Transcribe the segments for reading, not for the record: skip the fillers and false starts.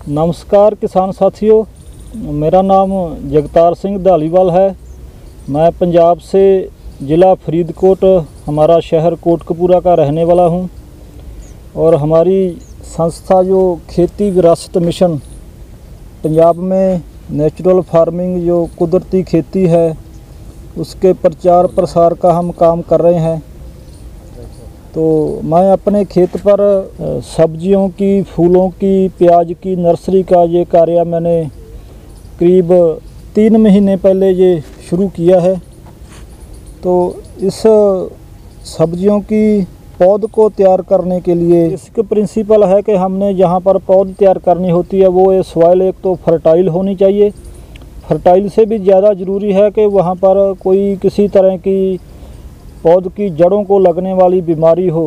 नमस्कार किसान साथियों, मेरा नाम जगतार सिंह धालीवाल है। मैं पंजाब से ज़िला फरीदकोट, हमारा शहर कोटकपूरा का रहने वाला हूं। और हमारी संस्था जो खेती विरासत मिशन पंजाब में नेचुरल फार्मिंग जो कुदरती खेती है उसके प्रचार प्रसार का हम काम कर रहे हैं। तो मैं अपने खेत पर सब्जियों की, फूलों की, प्याज की नर्सरी का ये कार्य मैंने करीब 3 महीने पहले ये शुरू किया है। तो इस सब्जियों की पौध को तैयार करने के लिए इसका प्रिंसिपल है कि हमने जहाँ पर पौध तैयार करनी होती है वो ये सॉइल एक तो फर्टाइल होनी चाहिए। फर्टाइल से भी ज़्यादा ज़रूरी है कि वहाँ पर कोई किसी तरह की पौध की जड़ों को लगने वाली बीमारी हो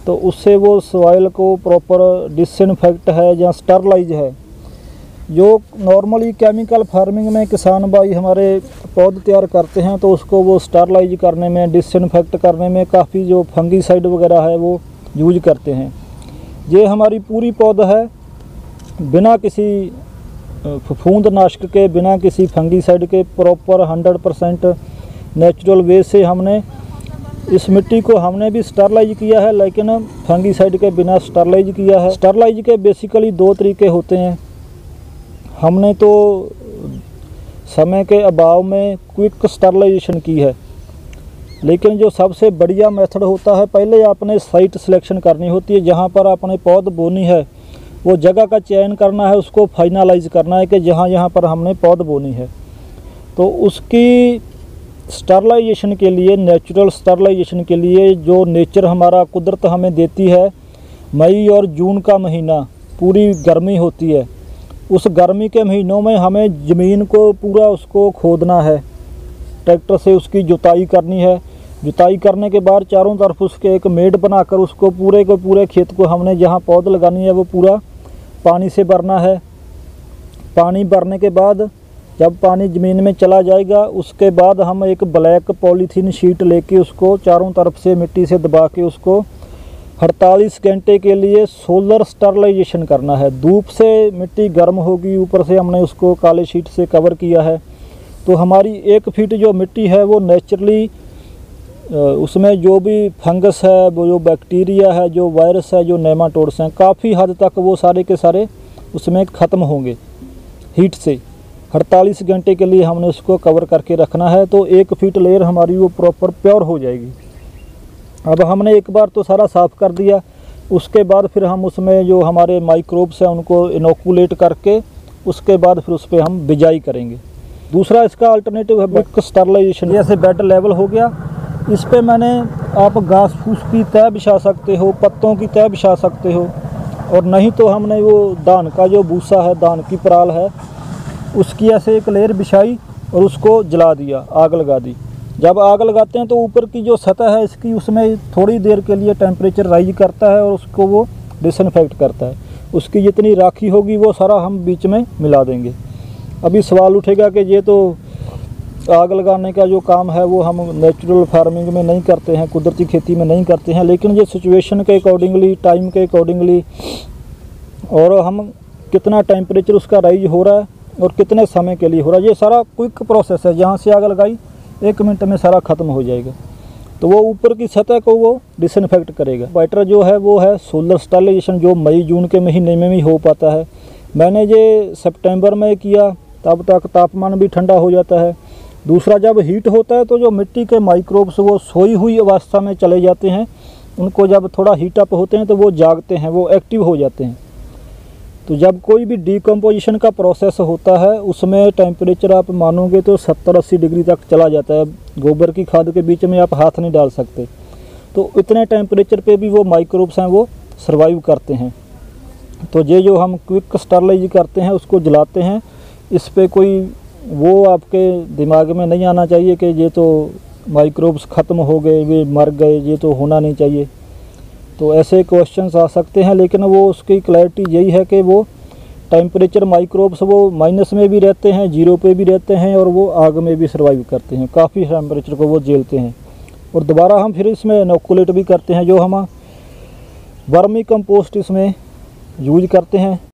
तो उससे वो सॉइल को प्रॉपर डिसइंफेक्ट है या स्टरलाइज है। जो नॉर्मली केमिकल फार्मिंग में किसान भाई हमारे पौध तैयार करते हैं तो उसको वो स्टरलाइज करने में, डिसइंफेक्ट करने में काफ़ी जो फंगीसाइड वगैरह है वो यूज करते हैं। ये हमारी पूरी पौध है बिना किसी फफूंदनाशक के, बिना किसी फंगीसाइड के, प्रॉपर 100% नेचुरल वे से हमने इस मिट्टी को हमने भी स्टरलाइज किया है, लेकिन फंगीसाइड के बिना स्टरलाइज किया है। स्टरलाइज के बेसिकली 2 तरीके होते हैं। हमने तो समय के अभाव में क्विक स्टरलाइजेशन की है, लेकिन जो सबसे बढ़िया मेथड होता है, पहले आपने साइट सिलेक्शन करनी होती है। जहाँ पर आपने पौध बोनी है वो जगह का चयन करना है, उसको फाइनलाइज करना है कि जहाँ पर हमने पौध बोनी है। तो उसकी स्टरलाइजेशन के लिए, नेचुरल स्टरलाइजेशन के लिए जो नेचर हमारा कुदरत हमें देती है, मई और जून का महीना पूरी गर्मी होती है। उस गर्मी के महीनों में हमें ज़मीन को पूरा उसको खोदना है, ट्रैक्टर से उसकी जुताई करनी है। जुताई करने के बाद चारों तरफ उसके एक मेड़ बनाकर उसको पूरे के पूरे खेत को हमने जहाँ पौध लगानी है वो पूरा पानी से भरना है। पानी भरने के बाद जब पानी ज़मीन में चला जाएगा उसके बाद हम एक ब्लैक पॉलीथीन शीट लेके उसको चारों तरफ से मिट्टी से दबा के उसको 48 घंटे के लिए सोलर स्टरलाइजेशन करना है। धूप से मिट्टी गर्म होगी, ऊपर से हमने उसको काले शीट से कवर किया है। तो हमारी 1 फीट जो मिट्टी है वो नेचुरली उसमें जो भी फंगस है, वो जो बैक्टीरिया है, जो वायरस है, जो नेमाटोड्स हैं, काफ़ी हद तक वो सारे के सारे उसमें ख़त्म होंगे हीट से। 48 घंटे के लिए हमने उसको कवर करके रखना है। तो 1 फीट लेयर हमारी वो प्रॉपर प्योर हो जाएगी। अब हमने एक बार तो सारा साफ़ कर दिया, उसके बाद फिर हम उसमें जो हमारे माइक्रोब्स हैं उनको इनोकुलेट करके उसके बाद फिर उस पर हम बिजाई करेंगे। दूसरा इसका अल्टरनेटिव है क्विक स्टरलाइजेशन। जैसे बेड लेवल हो गया, इस पर मैंने आप घास फूस की तह बिछा सकते हो, पत्तों की तह बिछा सकते हो, और नहीं तो हमने वो धान का जो भूसा है, धान की पराल है, उसकी ऐसे एक लेयर बिछाई और उसको जला दिया, आग लगा दी। जब आग लगाते हैं तो ऊपर की जो सतह है इसकी, उसमें थोड़ी देर के लिए टेम्परेचर राइज करता है और उसको वो डिसइंफेक्ट करता है। उसकी जितनी राखी होगी वो सारा हम बीच में मिला देंगे। अभी सवाल उठेगा कि ये तो आग लगाने का जो काम है वो हम नेचुरल फार्मिंग में नहीं करते हैं, कुदरती खेती में नहीं करते हैं, लेकिन ये सिचुएशन के अकॉर्डिंगली, टाइम के अकॉर्डिंगली, और हम कितना टेम्परेचर उसका राइज हो रहा है और कितने समय के लिए हो रहा है, ये सारा क्विक प्रोसेस है। जहाँ से आग लगाई 1 मिनट में सारा ख़त्म हो जाएगा। तो वो ऊपर की सतह को वो डिसइंफेक्ट करेगा। बेटर जो है वो है सोलर स्टरलाइजेशन, जो मई जून के महीने में भी हो पाता है। मैंने ये सितंबर में किया, तब तक तापमान भी ठंडा हो जाता है। दूसरा, जब हीट होता है तो जो मिट्टी के माइक्रोब्स वो सोई हुई अवस्था में चले जाते हैं, उनको जब थोड़ा हीटअप होते हैं तो वो जागते हैं, वो एक्टिव हो जाते हैं। तो जब कोई भी डिकम्पोजिशन का प्रोसेस होता है उसमें टेम्परेचर आप मानोगे तो 70-80 डिग्री तक चला जाता है। गोबर की खाद के बीच में आप हाथ नहीं डाल सकते। तो इतने टेम्परेचर पे भी वो माइक्रोब्स हैं वो सर्वाइव करते हैं। तो ये जो हम क्विक स्टरलाइज करते हैं उसको जलाते हैं, इस पे कोई वो आपके दिमाग में नहीं आना चाहिए कि ये तो माइक्रोब्स ख़त्म हो गए, वे मर गए, ये तो होना नहीं चाहिए। तो ऐसे क्वेश्चंस आ सकते हैं, लेकिन वो उसकी क्लैरिटी यही है कि वो टेम्परेचर माइक्रोब्स वो माइनस में भी रहते हैं, 0 पे भी रहते हैं, और वो आग में भी सर्वाइव करते हैं, काफ़ी टेम्परेचर को वो झेलते हैं। और दोबारा हम फिर इसमें इनोकुलेट भी करते हैं, जो हम वर्मी कंपोस्ट इसमें यूज करते हैं।